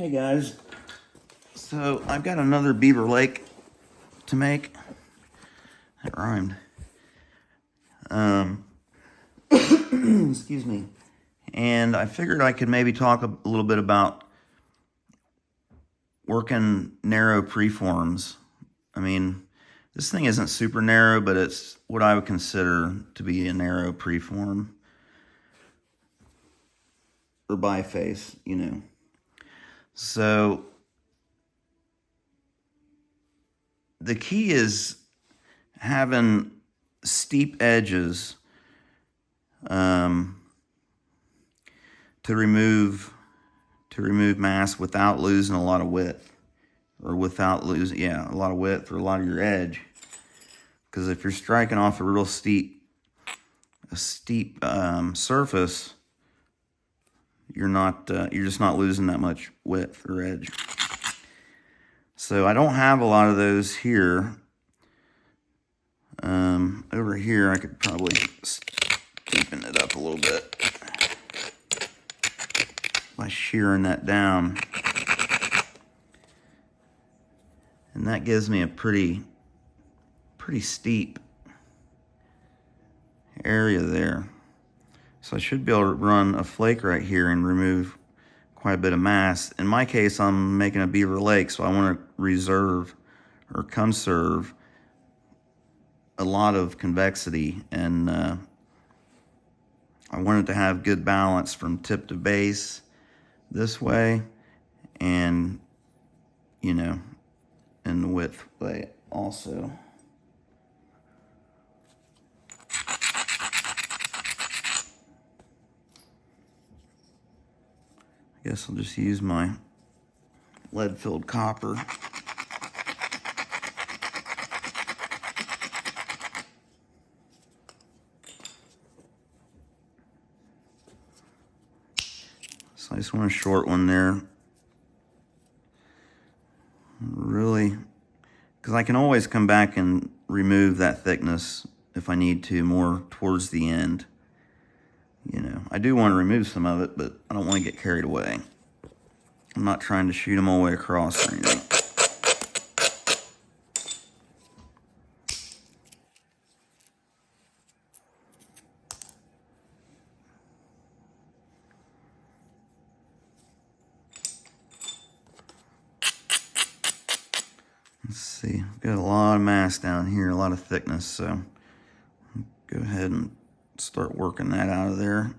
Hey guys, so I've got another Beaver Lake to make. That rhymed. Excuse me. And I figured I could maybe talk a little bit about working narrow preforms. I mean, this thing isn't super narrow, but it's what I would consider to be a narrow preform. Or biface, you know. So the key is having steep edges to remove mass without losing a lot of width, or without losing a lot of width or a lot of your edge. Because if you're striking off a real steep surface, you're just not losing that much width or edge. So I don't have a lot of those here. Over here I could probably deepen it up a little bit by shearing that down. And that gives me a pretty steep area there. So I should be able to run a flake right here and remove quite a bit of mass. In my case, I'm making a Beaver Lake, so I want to reserve or conserve a lot of convexity, and I want it to have good balance from tip to base this way, and in the width way also. I guess I'll just use my lead-filled copper. So I just want a short one there. Really, because I can always come back and remove that thickness if I need to more towards the end. I do want to remove some of it, but I don't want to get carried away. I'm not trying to shoot them all the way across or anything. Let's see, I've got a lot of mass down here, a lot of thickness, so go ahead and start working that out of there.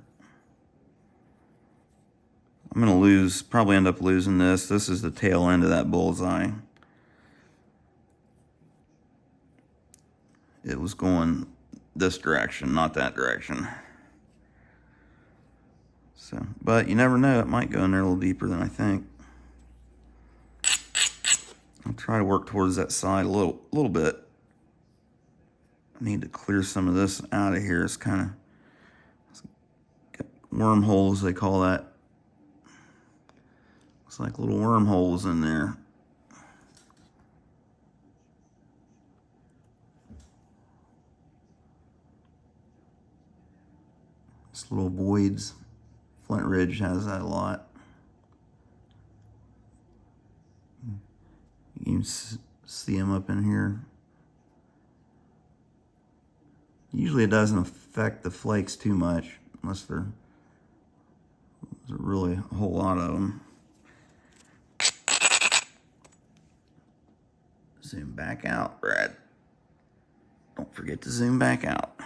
I'm gonna probably end up losing this. This is the tail end of that bullseye. It was going this direction, not that direction. So, but you never know, it might go in there a little deeper than I think. I'll try to work towards that side a little bit. I need to clear some of this out of here. It's kind of wormholes, they call that. It's like little wormholes in there. Just little voids. Flint Ridge has that a lot. You can see them up in here. Usually it doesn't affect the flakes too much, unless there's really a whole lot of them. Zoom back out, Brad. Don't forget to zoom back out.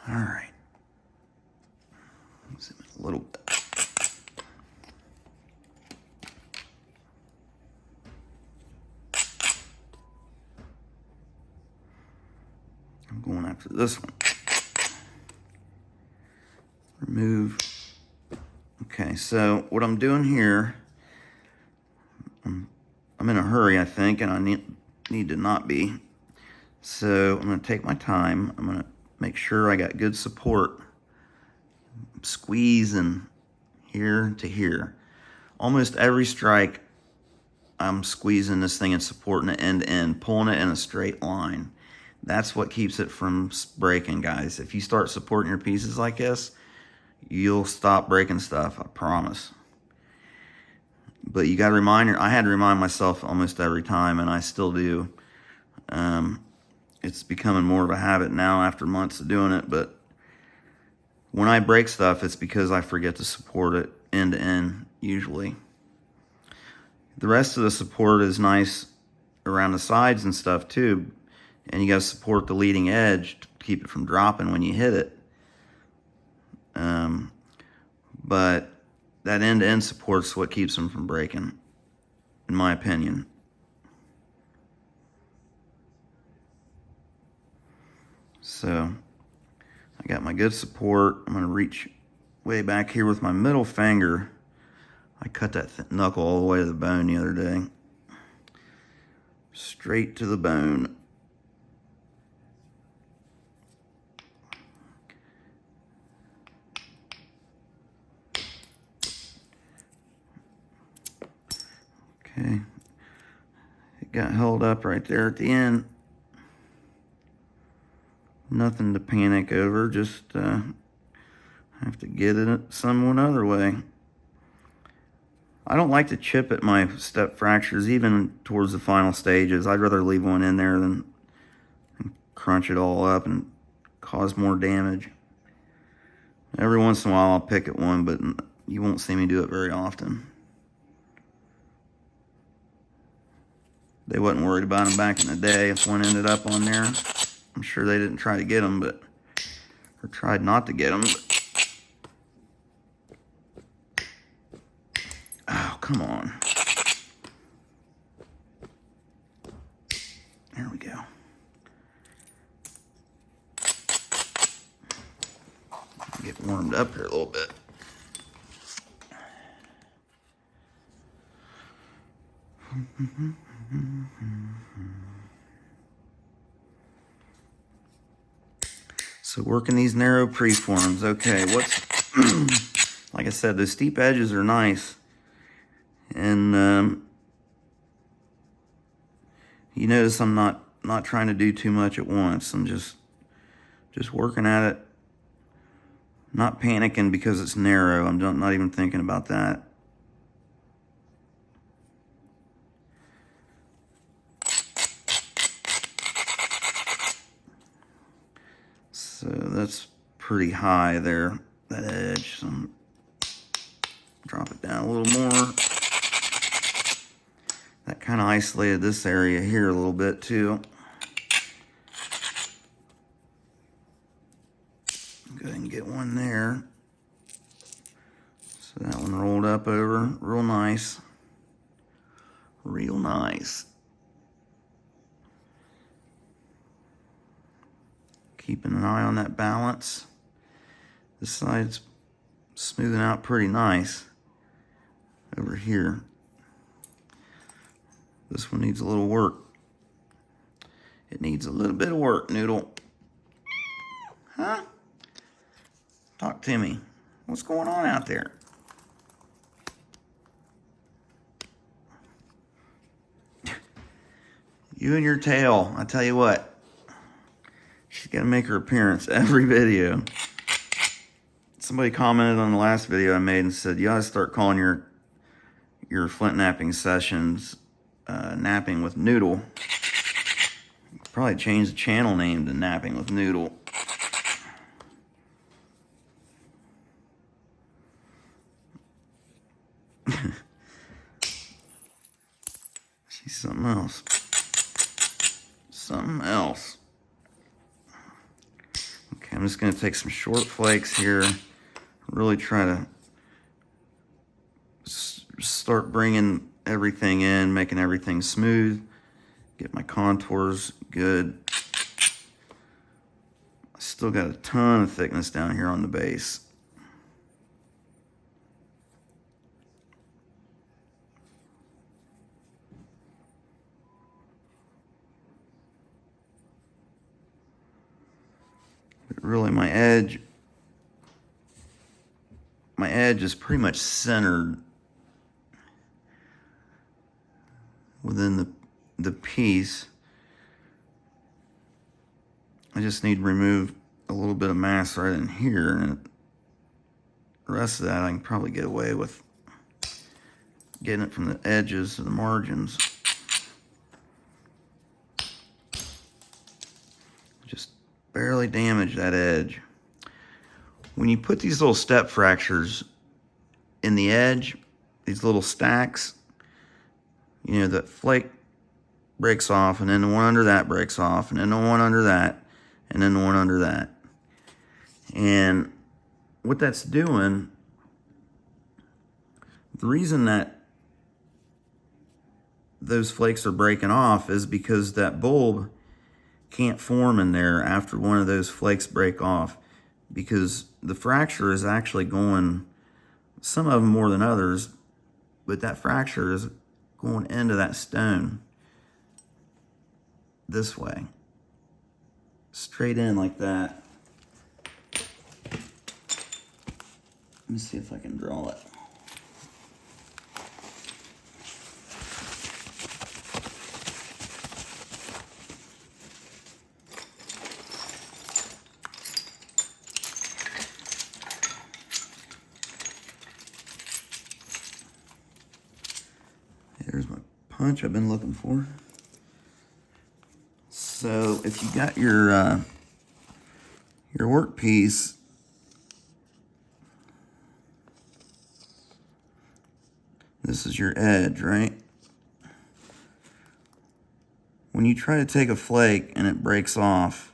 All right. Zoom in a little bit. I'm going after this one. Remove. Okay, so what I'm doing here, I'm in a hurry, I think, and I need to not be. So I'm going to take my time. I'm going to make sure I got good support. Squeezing here to here. Almost every strike, I'm squeezing this thing and supporting it end to end, pulling it in a straight line. That's what keeps it from breaking, guys. If you start supporting your pieces like this, you'll stop breaking stuff, I promise. But you got to I had to remind myself almost every time, and I still do. It's becoming more of a habit now after months of doing it, but when I break stuff, it's because I forget to support it end to end, usually. The rest of the support is nice around the sides and stuff too, and you got to support the leading edge to keep it from dropping when you hit it. But that end-to-end support's what keeps them from breaking, in my opinion. So I got my good support. I'm going to reach way back here with my middle finger. I cut that knuckle all the way to the bone the other day. Straight to the bone. Okay. It got held up right there at the end. Nothing to panic over, just have to get it some other way. I don't like to chip at my step fractures, even towards the final stages. I'd rather leave one in there than crunch it all up and cause more damage. Every once in a while I'll pick at one, but you won't see me do it very often. They wasn't worried about them back in the day. If one ended up on there, I'm sure they didn't try to get them, or tried not to get them. Oh, come on. There we go. Get warmed up here a little bit. So working these narrow preforms. Okay, like I said, those steep edges are nice. And you notice I'm not trying to do too much at once. I'm just working at it. Not panicking because it's narrow. I'm not even thinking about that. So that's pretty high there, that edge. So drop it down a little more. That kind of isolated this area here a little bit too. Go ahead and get one there. So that one rolled up over, real nice. Real nice. Keeping an eye on that balance. This side's smoothing out pretty nice over here. This one needs a little work. It needs a little bit of work, Noodle. Huh? Talk to me. What's going on out there? You and your tail, I tell you what. She's got to make her appearance every video. Somebody commented on the last video I made and said, you ought to start calling your Flint Knapping sessions Napping with Noodle. Probably change the channel name to Napping with Noodle. She's something else. Something else. Okay, I'm just going to take some short flakes here. Really try to start bringing everything in, making everything smooth. Get my contours good. I still got a ton of thickness down here on the base. But really my edge is pretty much centered within the piece. I just need to remove a little bit of mass right in here, and the rest of that I can probably get away with getting it from the edges to the margins. Just barely damage that edge. When you put these little step fractures in the edge, these little stacks, you know, the flake breaks off, and then the one under that breaks off, and then the one under that, and then the one under that. And what that's doing, the reason that those flakes are breaking off is because that bulb can't form in there after one of those flakes break off, because the fracture is actually going, some of them more than others, but that fracture is going into that stone this way, straight in like that. Let me see if I can draw it. There's my punch I've been looking for. So if you got your workpiece, this is your edge, right? When you try to take a flake and it breaks off,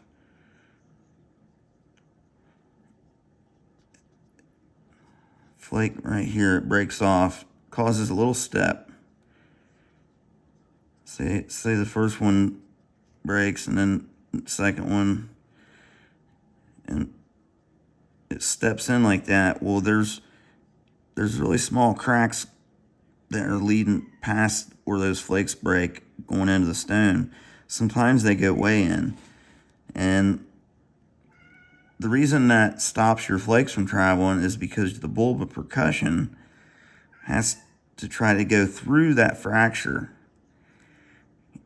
flake right here, it breaks off, causes a little step. Say the first one breaks, and then the second one, and it steps in like that. Well, there's really small cracks that are leading past where those flakes break, going into the stone. Sometimes they go way in, and the reason that stops your flakes from traveling is because the bulb of percussion has to try to go through that fracture.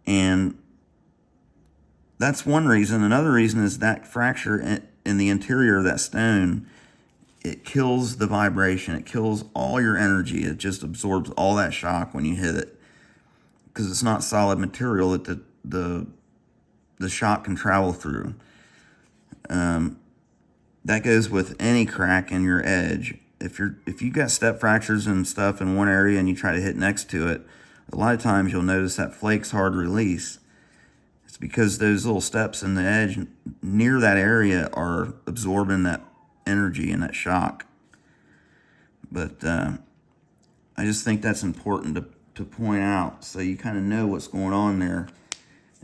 And that's one reason. Another reason is that fracture in the interior of that stone, it kills the vibration. It kills all your energy. It just absorbs all that shock when you hit it, because it's not solid material that the shock can travel through. That goes with any crack in your edge. If you got step fractures and stuff in one area and you try to hit next to it, a lot of times you'll notice that flake's hard to release. It's because those little steps in the edge near that area are absorbing that energy and that shock. But I just think that's important to point out, so you kind of know what's going on there,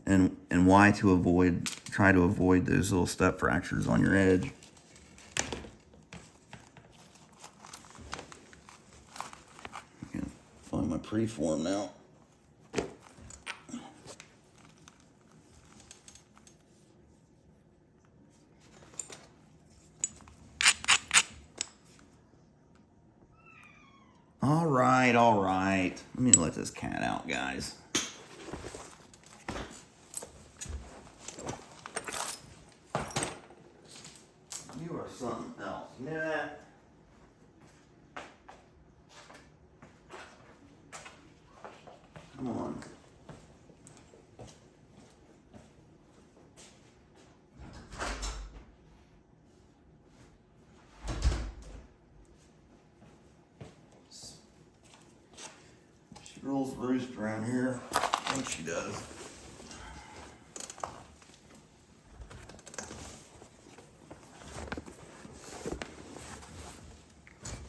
and why to try to avoid those little step fractures on your edge. Find my preform now. All right. Let me let this cat out, guys. You are something else. You know that? Come on. She rules roost around here. I think she does.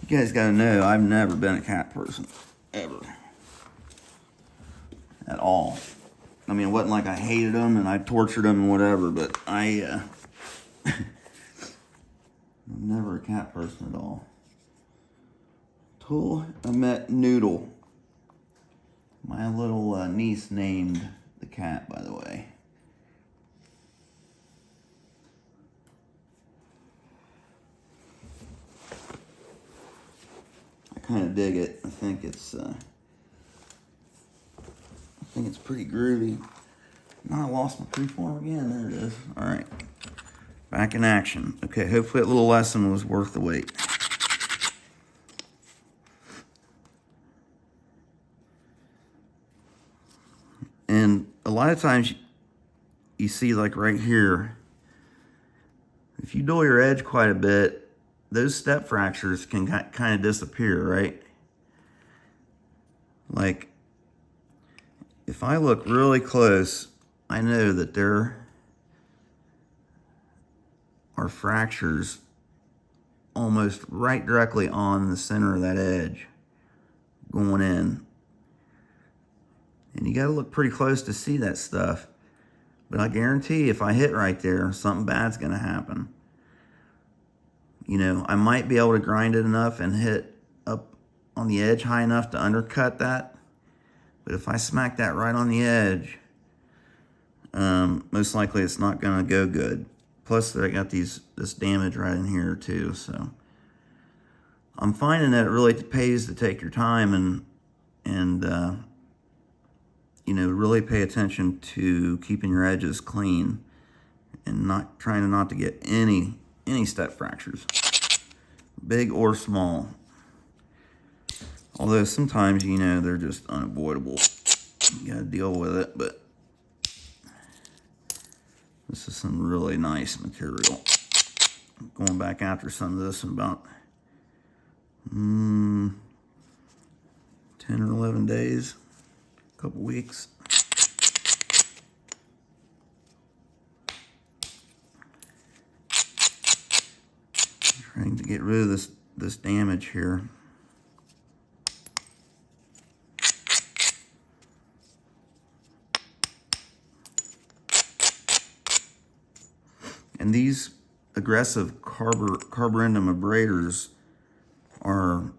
You guys gotta know, I've never been a cat person. Ever. At all. I mean, it wasn't like I hated them and I tortured them and whatever, but I'm never a cat person at all. Till I met Noodle. My little niece named the cat, by the way. I kind of dig it. I think it's pretty groovy. Now I lost my preform again. There it is. All right. Back in action. Okay, hopefully that little lesson was worth the wait. And a lot of times you see, like right here, if you dull your edge quite a bit, those step fractures can kind of disappear, right? Like, if I look really close, I know that there are fractures almost right directly on the center of that edge going in. And you gotta look pretty close to see that stuff. But I guarantee if I hit right there, something bad's gonna happen. You know, I might be able to grind it enough and hit up on the edge high enough to undercut that. But if I smack that right on the edge, most likely it's not gonna go good. Plus I got this damage right in here too, so. I'm finding that it really pays to take your time and you know, really pay attention to keeping your edges clean and not trying not to get any step fractures, big or small. Although sometimes, you know, they're just unavoidable. You gotta deal with it, but this is some really nice material. I'm going back after some of this in about 10 or 11 days, a couple weeks. Trying to get rid of this damage here. And these aggressive carborundum abraders are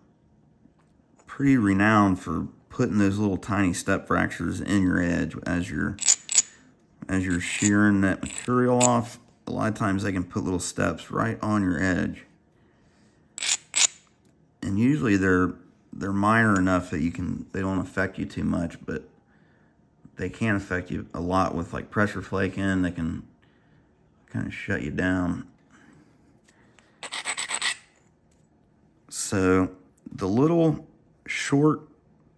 pretty renowned for putting those little tiny step fractures in your edge as you're shearing that material off. A lot of times they can put little steps right on your edge. And usually they're minor enough that they don't affect you too much, but they can affect you a lot with like pressure flaking. They can kind of shut you down. So the little short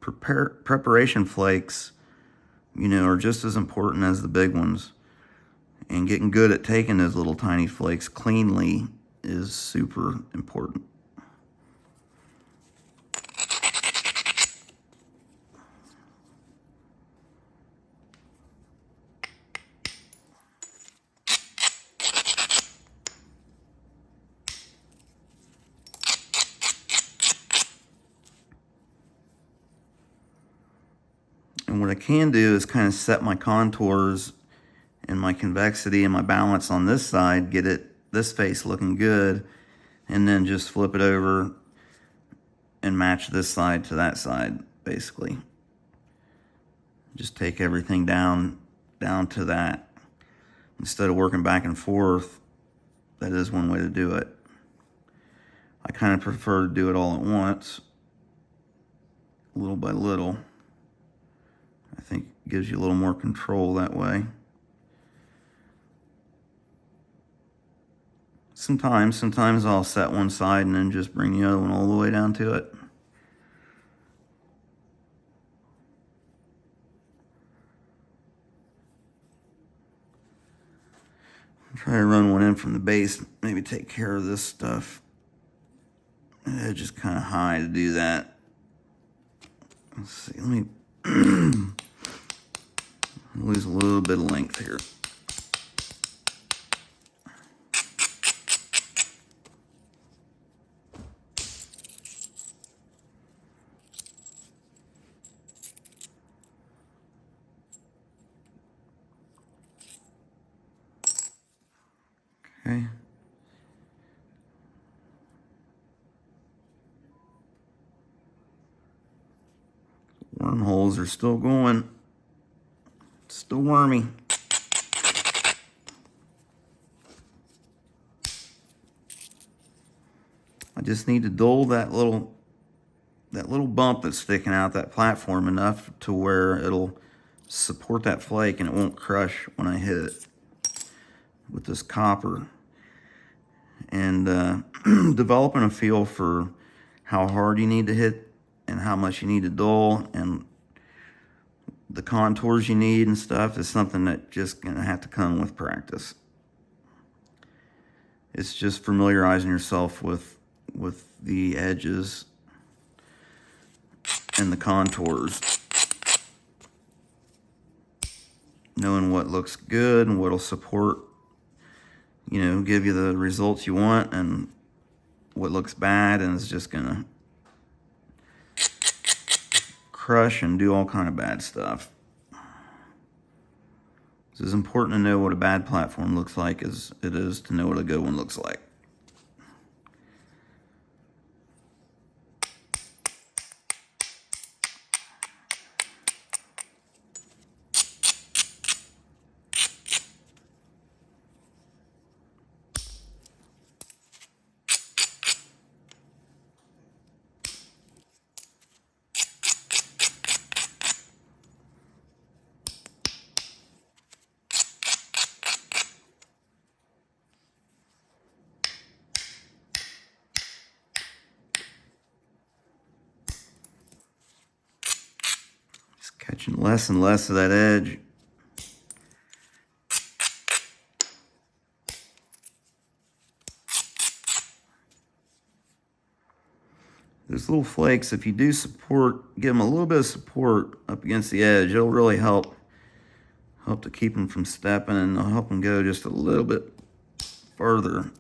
preparation flakes, you know, are just as important as the big ones. And getting good at taking those little tiny flakes cleanly is super important. And what I can do is kind of set my contours and my convexity and my balance on this side, get this face looking good, and then just flip it over and match this side to that side, basically. Just take everything down to that. Instead of working back and forth, that is one way to do it. I kind of prefer to do it all at once, little by little. I think it gives you a little more control that way. Sometimes I'll set one side and then just bring the other one all the way down to it. Try to run one in from the base, maybe take care of this stuff. The edge is kind of high to do that. Let's see, let me lose a little bit of length here. Okay. Wormholes are still going. It's still wormy. I just need to dull that little bump that's sticking out that platform enough to where it'll support that flake and it won't crush when I hit it with this copper. and developing a feel for how hard you need to hit and how much you need to dull and the contours you need and stuff is something that just gonna have to come with practice. It's just familiarizing yourself with the edges and the contours, knowing what looks good and what'll support, you know, give you the results you want, and what looks bad and is just gonna crush and do all kind of bad stuff. It's as important to know what a bad platform looks like as it is to know what a good one looks like. Catching less and less of that edge. Those little flakes, if you do support, give them a little bit of support up against the edge, it'll really help to keep them from stepping, and it'll help them go just a little bit further.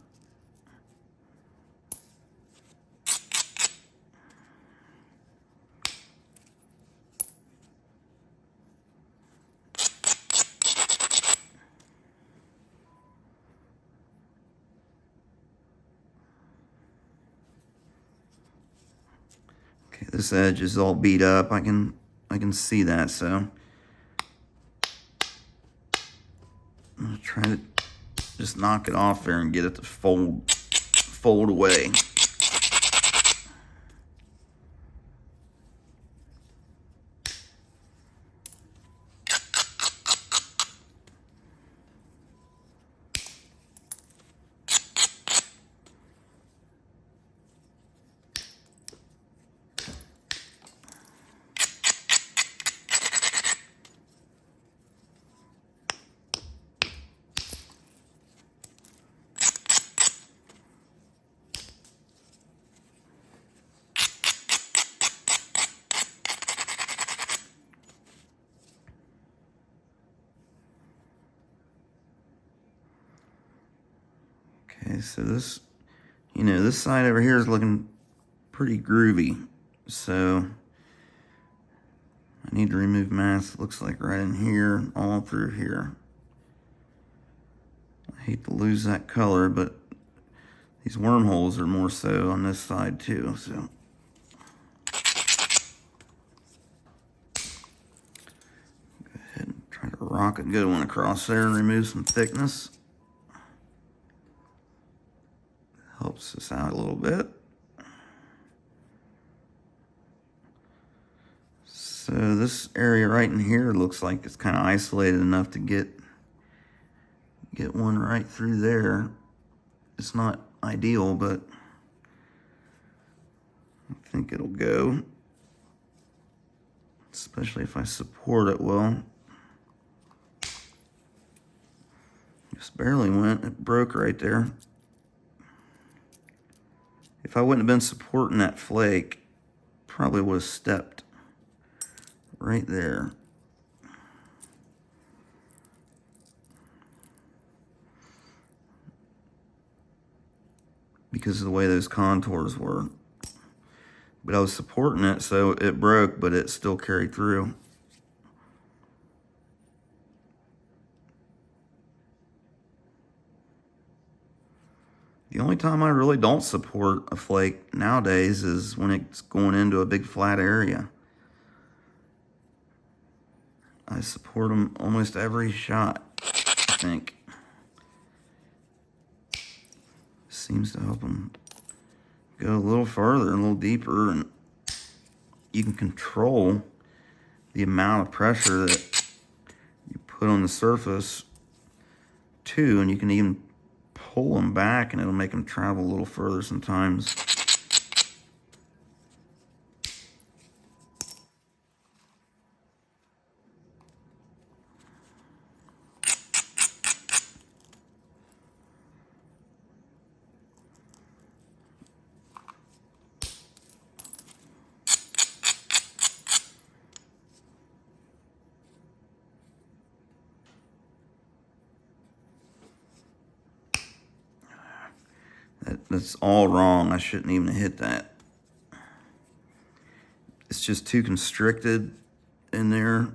Okay, this edge is all beat up. I can see that, so I'm gonna try to just knock it off there and get it to fold away. Okay, so this, you know, this side over here is looking pretty groovy. So I need to remove mass, it looks like right in here, all through here. I hate to lose that color, but these wormholes are more so on this side too, so. Go ahead and try to rock a good one across there and remove some thickness. Helps us out a little bit. So this area right in here looks like it's kind of isolated enough to get one right through there. It's not ideal, but I think it'll go. Especially if I support it well. Just barely went, it broke right there. If I wouldn't have been supporting that flake, probably would have stepped right there. Because of the way those contours were. But I was supporting it, so it broke, but it still carried through. The only time I really don't support a flake nowadays is when it's going into a big flat area. I support them almost every shot, I think. Seems to help them go a little further, a little deeper, and you can control the amount of pressure that you put on the surface too, and you can even pull them back and it'll make them travel a little further sometimes. That's all wrong. I shouldn't even hit that. It's just too constricted in there.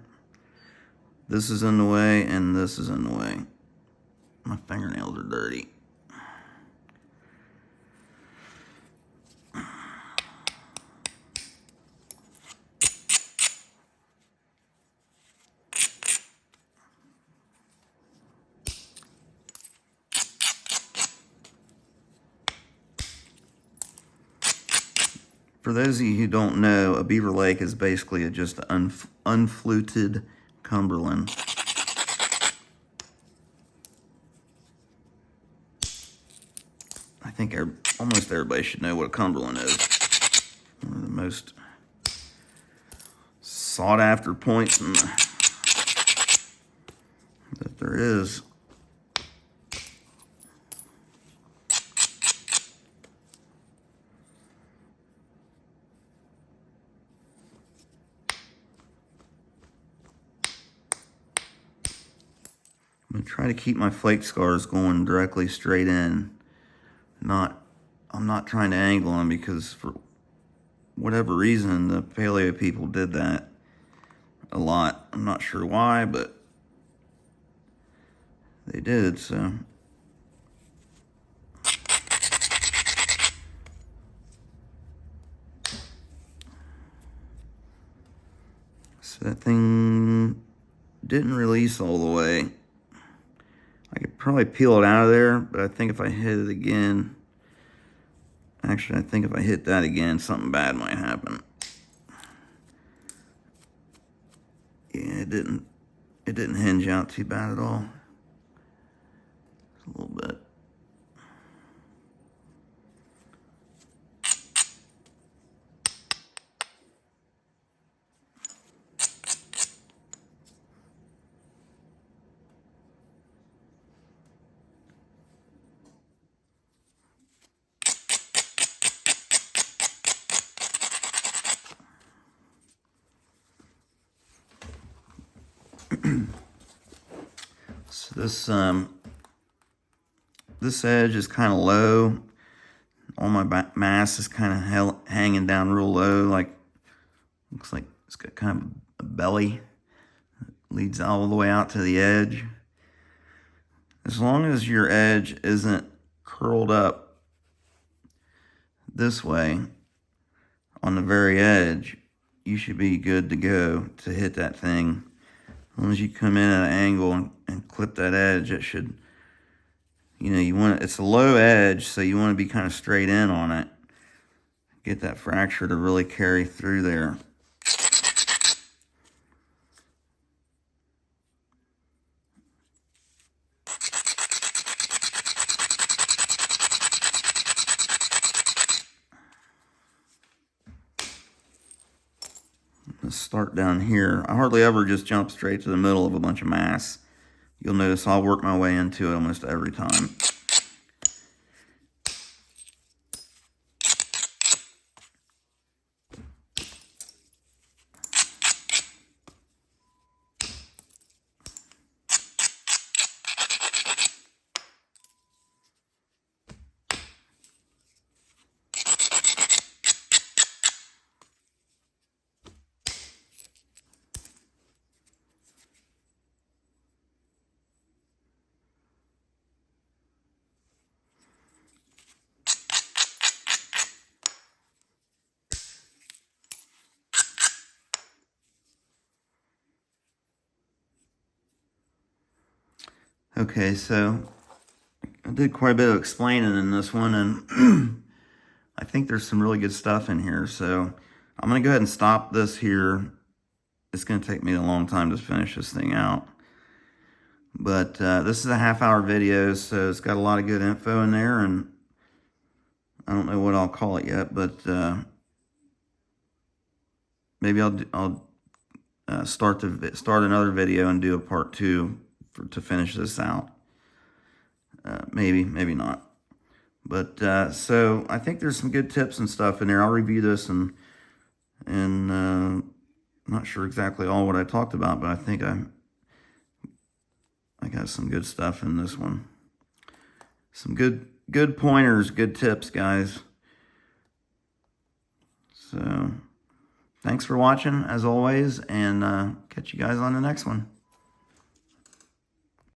This is in the way and this is in the way. My fingernails are dirty. For those of you who don't know, a Beaver Lake is basically just an unfluted Cumberland. I think almost everybody should know what a Cumberland is. One of the most sought after points that there is. I'm going to try to keep my flake scars going directly straight in. I'm not trying to angle them because for whatever reason the paleo people did that a lot. I'm not sure why, but they did, so. So that thing didn't release all the way. I could probably peel it out of there, but I think if I hit it again, actually I think if I hit that again, something bad might happen. Yeah, it didn't hinge out too bad at all. Just a little bit. So this edge is kind of low. All my mass is kind of hanging down real low, looks like it's got kind of a belly that leads all the way out to the edge. As long as your edge isn't curled up this way on the very edge, you should be good to go to hit that thing. As long as you come in at an angle and clip that edge, it should, it's a low edge, so you want to be kind of straight in on it. Get that fracture to really carry through there. Let's start down here. I hardly ever just jump straight to the middle of a bunch of mass. You'll notice I'll work my way into it almost every time. Okay, so I did quite a bit of explaining in this one, and I think there's some really good stuff in here. So I'm going to go ahead and stop this here. It's going to take me a long time to finish this thing out. But this is a half-hour video, so it's got a lot of good info in there, and I don't know what I'll call it yet, but maybe I'll start another video and do a part 2 to finish this out. Maybe not. But so I think there's some good tips and stuff in there. I'll review this and I'm not sure exactly all what I talked about, but I think I got some good stuff in this one. Some good pointers, good tips, guys. So thanks for watching as always, and catch you guys on the next one.